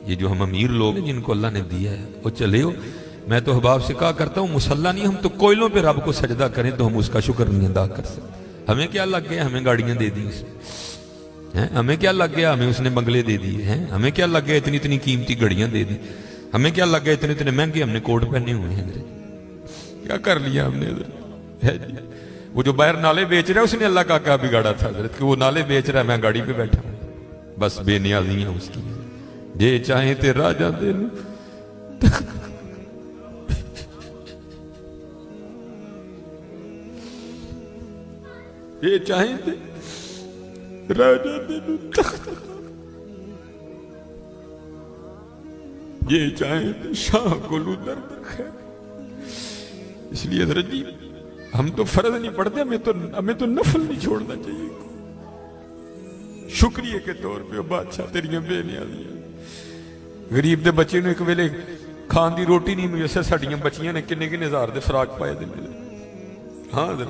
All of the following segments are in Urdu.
یہ جو ہم امیر لوگ ہیں جن کو اللہ نے دیا ہے وہ چلے ہو. میں تو احباب سے کہا کرتا ہوں مسلح نہیں، ہم تو کوئلوں پہ رب کو سجدہ کریں تو ہم اس کا شکر نہیں ادا کر سکتے. ہمیں کیا لگ گیا ہمیں گاڑیاں دے دی اس نے، ہمیں کیا لگ گیا ہمیں اس نے بنگلے دے دیے ہیں، ہمیں کیا لگ گیا اتنی اتنی قیمتی گھڑیاں دے دی، ہمیں کیا لگ گیا اتنے اتنے مہنگے ہم نے کوٹ پہنے ہوئے ہیں. کیا کر لیا ہم نے حضرت؟ وہ جو باہر نالے بیچ رہا ہے اس نے اللہ کا کیا بگاڑا تھا حضرت کہ وہ نالے بیچ رہا ہے، میں گاڑی پہ بیٹھا ہوں. بس بے نیازیاں اس کی، جے چاہیں تے راجہ دے لو. یہ چاہیں تے راجہ دے لو تخت، یہ چاہیں تے شاہ گلو درد خیر. اس لیے حضرت جی ہم تو فرض نہیں پڑھتے، ہمیں تو نفل نہیں چھوڑنا چاہیے. شکریہ کے طور پہ بادشاہ تیریاں بے نیازیاں. غریب دے بچے نے ایک ویلے کھان دی روٹی نہیں میسر، ساڈیاں بچیاں نے کنے کنے ہزار دے فراق پائے دے میرے. ہاں حضرت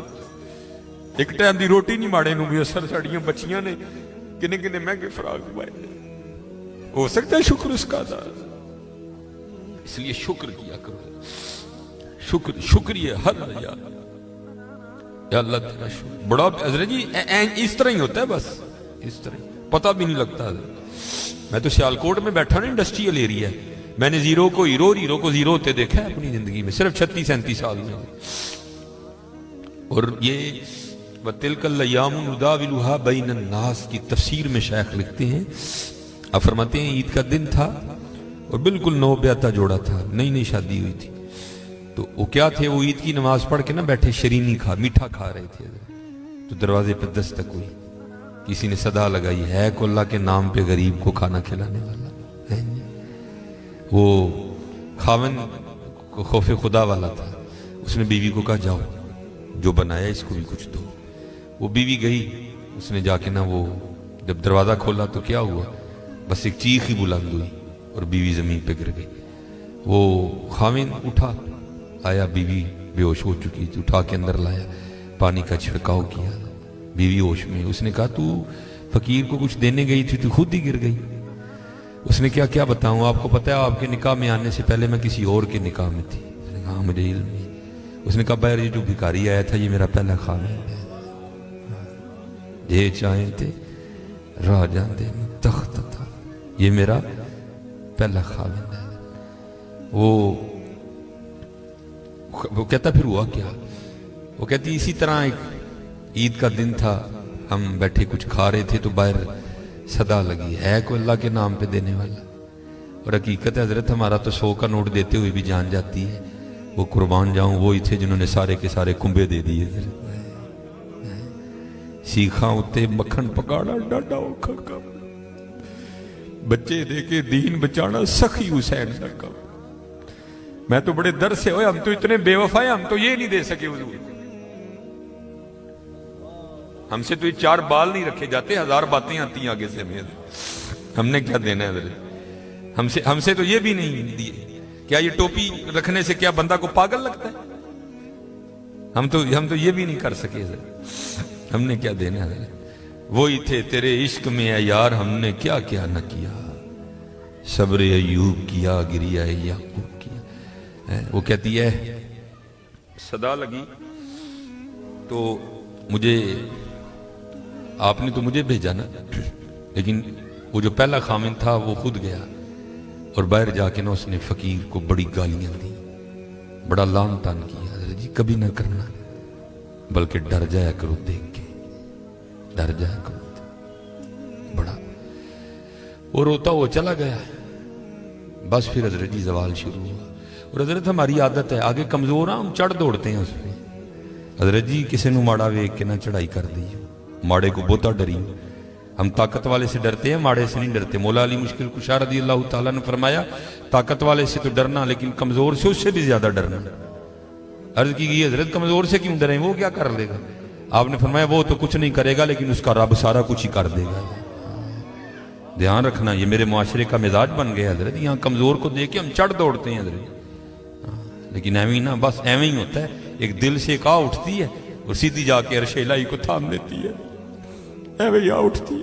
ایک ٹائم دی روٹی نہیں ماڑے نو میسر، ساڈیاں بچیاں نے کنے کنے مہنگے فراق پائے دے. ہو سکتا ہے شکر اس کا ادا. اس لیے شکر کیا کرو، شکریہ ہر یا اللہ تیرا شکر. بڑا حضرت جی اس طرح ہی ہوتا ہے، بس اس طرح پتہ بھی نہیں لگتا. میں تو سیالکوٹ میں بیٹھا نا، انڈسٹریل ایریا ہے، میں نے زیرو کو ہیرو اور ہیرو کو زیرو ہوتے دیکھا ہے اپنی زندگی میں صرف 36-37 سال میں. اور یہ وَتِلْكَ الْأَيَّامُ نُدَاوِلُهَا بَيْنَ النَّاسِ کی تفسیر میں شیخ لکھتے ہیں، آپ فرماتے ہیں عید کا دن تھا اور بالکل نو بیاتا جوڑا تھا، نئی نئی شادی ہوئی تھی. تو وہ کیا تھے، وہ عید کی نماز پڑھ کے نا بیٹھے شرینی میٹھا کھا رہے تھے. تو دروازے پہ دستک ہوئی، کسی نے صدا لگائی، ہے کو اللہ کے نام پہ غریب کو کھانا کھلانے والا. وہ خاون کو خوف خدا والا تھا، اس نے بیوی کو کہا جاؤ جو بنایا اس کو بھی کچھ دو. وہ بیوی گئی، اس نے جا کے نا وہ جب دروازہ کھولا تو کیا ہوا، بس ایک چیخ ہی بلند ہوئی اور بیوی زمین پہ گر گئی. وہ خاون اٹھا، آیا، بیوی بے ہوش ہو چکی تھی، اٹھا کے اندر لایا، پانی کا چھڑکاؤ کیا، بیوی ہوش میں. اس نے کہا تو فقیر کو کچھ دینے گئی تھی تو خود ہی گر گئی. اس نے کیا بتاؤں، آپ کو پتہ ہے آپ کے نکاح میں آنے سے پہلے میں کسی اور کے نکاح میں تھی. اس نے کہا ہاں مجھے علم ہے. اس نے کہا باہر یہ جو بھکاری آیا تھا یہ میرا پہلا خاون ہے، یہ چاہیں تھے راجہ دے تخت تھا، یہ میرا پہلا خاون ہے. وہ کہتا پھر ہوا کیا، وہ کہتی اسی طرح ایک عید کا دن تھا، ہم بیٹھے کچھ کھا رہے تھے تو باہر صدا لگی، ہے کوئی اللہ کے نام پہ دینے والا. اور حقیقت ہے حضرت ہمارا تو 100 کا نوٹ دیتے ہوئے بھی جان جاتی ہے. وہ قربان جاؤں وہی تھے جنہوں نے سارے کے سارے کنبے دے دیے. سیکھاں اتے مکھن پکاڑا ڈاڈا اوکھا کام، بچے دے کے دین بچانا سخی حسین کا کام. میں تو بڑے در سے ہوئے، ہم تو اتنے بے وفا ہیں، ہم تو یہ نہیں دے سکے حضور. ہم سے تو یہ 4 بال نہیں رکھے جاتے، 1000 باتیں آتی ہیں آگے سے. ہم نے کیا دینا ہے حضرت؟ ہم سے تو یہ بھی نہیں دیے. کیا یہ ٹوپی رکھنے سے کیا بندہ کو پاگل لگتا ہے؟ ہم تو یہ بھی نہیں کر سکے حضرت. ہم نے کیا دینا ہے حضرت؟ وہی تھے تیرے عشق میں اے یار، ہم نے کیا کیا نہ کیا، صبر ایوب کیا، گریہ یعقوب کیا. وہ کہتی ہے صدا لگی تو مجھے، آپ نے تو مجھے بھیجا نا، لیکن وہ جو پہلا خامن تھا وہ خود گیا اور باہر جا کے نا اس نے فقیر کو بڑی گالیاں دی، بڑا لان تان کیا. حضرت جی کبھی نہ کرنا، بلکہ ڈر جایا کرو دیکھ کے، ڈر جایا کرو بڑا. وہ روتا وہ چلا گیا. بس پھر حضرت جی زوال شروع ہوا. اور حضرت ہماری عادت ہے آگے کمزور ہاں ہم چڑھ دوڑتے ہیں اس پہ. حضرت جی کسی نو ماڑا ویک کے نہ چڑھائی کر دی، ماڑے کو بہتا ڈری. ہم طاقت والے سے ڈرتے ہیں، ماڑے سے نہیں ڈرتے. مولا علی مشکل کشا رضی اللہ تعالیٰ نے فرمایا طاقت والے سے تو ڈرنا لیکن کمزور سے اس سے بھی زیادہ ڈرنا. عرض کی گئی حضرت کمزور سے کیوں ڈریں، وہ کیا کر لے گا؟ آپ نے فرمایا وہ تو کچھ نہیں کرے گا لیکن اس کا رب سارا کچھ ہی کر دے گا. دھیان رکھنا، یہ میرے معاشرے کا مزاج بن گیا حضرت. یہاں کمزور کو دیکھ کے ہم چڑھ دوڑتے ہیں حضرت، لیکن ایویں نہ، بس ایویں ہی ہوتا ہے. ایک دل سے ایک آ اٹھتی ہے اور سیدھی جا کے عرش الہی کو تھام لیتی ہے، ایویں آ اٹھتی ہے.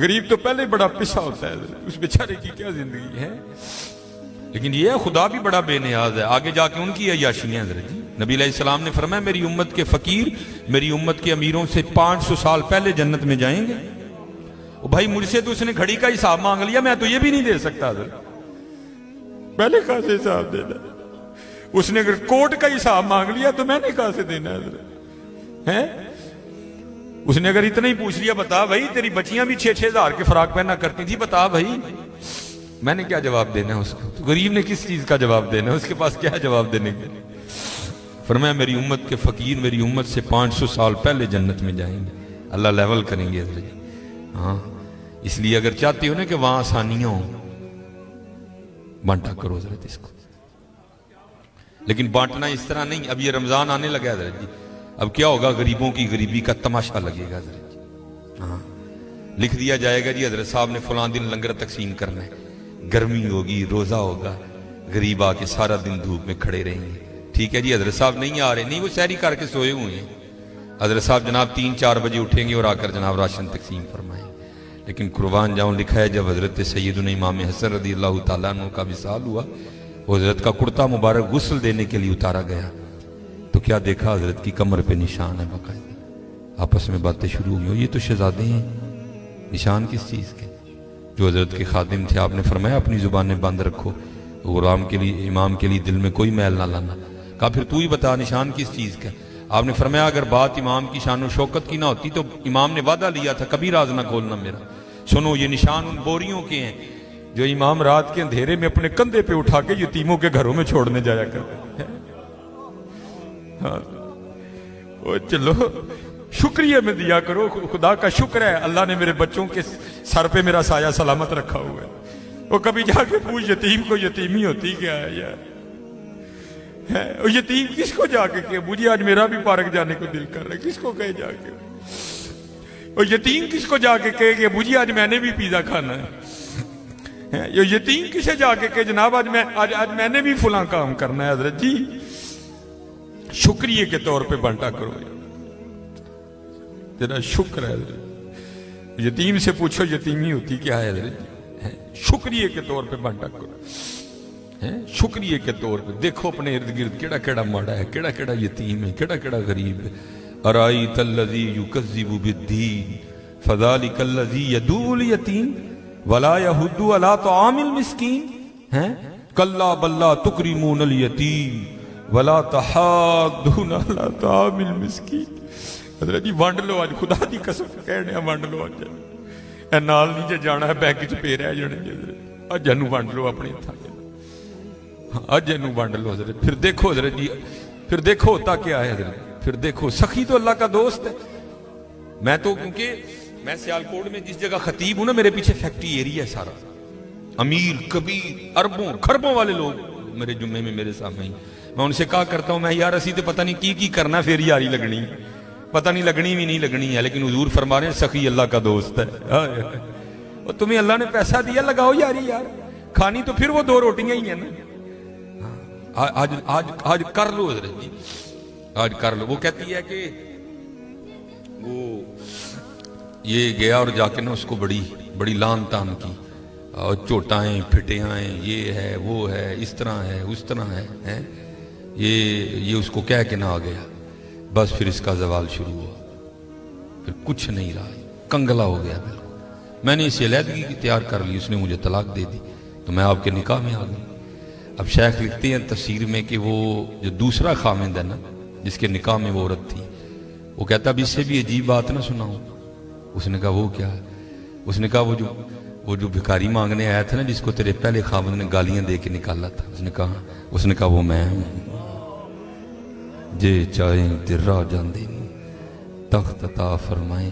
غریب تو پہلے بڑا پسا ہوتا ہے، اس بیچارے کی کیا زندگی ہے. لیکن یہ خدا بھی بڑا بے نیاز ہے. آگے جا کے ان کی عیاشیاں حضرت جی. نبی علیہ السلام نے فرمایا میری امت کے فقیر میری امت کے امیروں سے 500 سال پہلے جنت میں جائیں گے. بھائی مجھ سے تو اس نے گھڑی کا حساب مانگ لیا، میں تو یہ بھی نہیں دے سکتا حضرت. پہلے کہاں سے حساب دینا؟ اس نے اگر کوٹ کا حساب مانگ لیا تو میں نے کہاں سے دینا حضرت ہے؟ اس نے اگر اتنا ہی پوچھ لیا بتا بھائی تیری بچیاں بھی 6-6 ہزار کے فراق پہنا کرتی تھی، بتا بھائی، میں نے کیا جواب دینا ہے اس کو؟ تو غریب نے کس چیز کا جواب دینا ہے؟ اس کے پاس کیا جواب دینے کے؟ فرمایا میری امت کے فقیر میری امت سے 500 سال پہلے جنت میں جائیں گے. اللہ لیول کریں گے حضرت جی. ہاں اس لیے اگر چاہتے ہو نا کہ وہاں آسانیاں ہوں، بانٹا کرو حضرت اس کو. لیکن بانٹنا اس طرح نہیں. اب یہ رمضان آنے لگا حضرت جی، اب کیا ہوگا؟ غریبوں کی غریبی کا تماشا لگے گا حضرت جی. ہاں لکھ دیا جائے گا جی حضرت صاحب نے فلاں دن لنگر تقسیم کرنا ہے، گرمی ہوگی، روزہ ہوگا، غریب آ کے سارا دن دھوپ میں کھڑے رہیں گے. ٹھیک ہے جی حضرت صاحب نہیں آ رہے، نہیں وہ سحری کر کے سوئے ہوئے ہیں. حضرت صاحب جناب 3-4 بجے اٹھیں گے اور آ کر جناب راشن تقسیم فرمائیں. لیکن قربان جاؤں لکھا ہے جب حضرت سیدنا امام حسن رضی اللہ تعالیٰ عنہ کا وصال ہوا، حضرت کا کرتا مبارک غسل دینے کے لیے اتارا گیا تو کیا دیکھا؟ حضرت کی کمر پہ نشان ہے باقاعدہ. آپس میں باتیں شروع ہوئی، یہ تو شہزادے ہیں، نشان کس چیز کے؟ جو حضرت کے خادم تھے آپ نے فرمایا اپنی زبانیں بند رکھو، غلام کے لیے امام کے لیے دل میں کوئی میل نہ لانا. کہا پھر تو ہی بتا نشان کس چیز کا؟ آپ نے فرمایا اگر بات امام کی شان و شوکت کی نہ ہوتی تو امام نے وعدہ لیا تھا کبھی راز نہ کھولنا میرا. سنو یہ نشان ان بوریوں کے ہیں جو امام رات کے اندھیرے میں اپنے کندھے پہ اٹھا کے یتیموں کے گھروں میں چھوڑنے جایا کرتے ہیں. چلو شکریہ میں دیا کرو، خدا کا شکر ہے اللہ نے میرے بچوں کے سر پہ میرا سایہ سلامت رکھا ہوا ہے. وہ کبھی جا کے پوچھ یتیم کو یتیمی ہوتی کیا ہے یار؟ یتیم کس کو جا کے کہ مجھے آج میرا بھی پارک جانے کو دل کر رہا ہے، کس کو کہے جا کے؟ اور یتیم کس کو جا کے کہے کہ مجھے آج میں نے بھی پیزا کھانا ہے؟ یہ یتیم کسے جا کے کہ جناب آج میں نے بھی فلاں کام کرنا ہے؟ حضرت جی شکریہ کے طور پہ بانٹا کرو، تیرا شکر ہے حضرت. یتیم سے پوچھو یتیمی ہوتی کیا ہے حضرت؟ شکریہ کے طور پہ بانٹا کرو، شکریہ کے طور پہ. دیکھو اپنے ارد گرد کیڑا کیڑا ماڑا ہے، کیڑا کیڑا یتیم ہے، کیڑا کیڑا غریب ہے. ارائیت الذی یکذب بالدین فذلک الذی یدعو الیتیم ولا یحض علی طعام المسکین. کلا بل لا تکرمون الیتیم ولا تحاضون علی طعام المسکین. حضرت جی ونڈ لو آج، خدا دی قسم کہنے ونڈ لو آج. اے نال نہیں جے جانا ہے بینک چ پے رہ جانے جی حضرت. اج انو ونڈ لو اپنے ہتھاں، اج انو ونڈ لو حضرت. پھر دیکھو حضرت جی، پھر دیکھو ہوتا کیا ہے حضرت. پھر دیکھو سخی تو اللہ کا دوست ہے. میں تو کیونکہ میں سیالکوٹ میں جس جگہ خطیب ہوں نا میرے پیچھے فیکٹری ایریا ہے سارا، امیر کبیر اربوں خربوں والے لوگ میرے جمعے میں میرے سامنے ہی. میں ان سے کہا کرتا ہوں میں یار اسی تو پتہ نہیں کی کرنا پھر یاری لگنی، پتہ نہیں لگنی بھی نہیں لگنی ہے، لیکن حضور فرما رہے ہیں سخی اللہ کا دوست ہے. اور تمہیں اللہ نے پیسہ دیا لگاؤ یاری یار، کھانی تو پھر وہ 2 روٹیاں ہی ہیں نا. آج کر لو حضرت جی، آج کر لو. وہ کہتی ہے کہ وہ یہ گیا اور جا کے نا اس کو بڑی لان تان کی، اور چوٹائیں پھٹیاں، یہ ہے وہ ہے، اس طرح ہے اس طرح ہے. یہ اس کو کہہ کے نہ آ گیا، بس پھر اس کا زوال شروع ہوا، پھر کچھ نہیں رہا، کنگلا ہو گیا بالکل. میں نے اسے علیحدگی تیار کر لی، اس نے مجھے طلاق دے دی تو میں آپ کے نکاح میں آ گئی. اب شیخ لکھتے ہیں تفسیر میں کہ وہ جو دوسرا خامند ہے نا جس کے نکاح میں وہ عورت تھی، وہ کہتا اب اس سے بھی عجیب بات نہ سناؤں. اس نے کہا وہ کیا؟ اس نے کہا وہ جو بھکاری مانگنے آیا تھا نا جس کو تیرے پہلے خامند نے گالیاں دے کے نکالا تھا، اس نے کہا وہ میں ہوں. جے چاہیں تے راہ جاندے تخت عطا فرمائیں،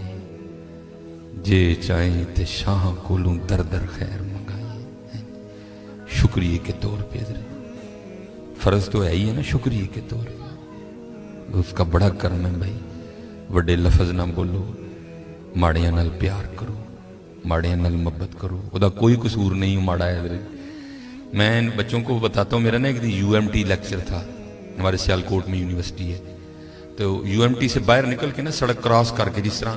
جے چاہیں تے شاہ کولوں در در خیر منگائیں. شکریہ کے طور پہ فرض تو ہے ہی ہے نا، شکریہ کے طور پہ اس کا بڑا کرم ہے بھائی. وڈے لفظ نہ بولو، ماڑیاں نال پیار کرو، ماڑیاں نال محبت کرو. وہ دا کوئی قصور نہیں ماڑا ہے حضرت. میں بچوں کو بتاتا ہوں، میرا نا ایک UMT لیکچر تھا، ہمارے سیالکوٹ میں یونیورسٹی ہے، تو UMT سے باہر نکل کے نا سڑک کراس کر کے جس طرح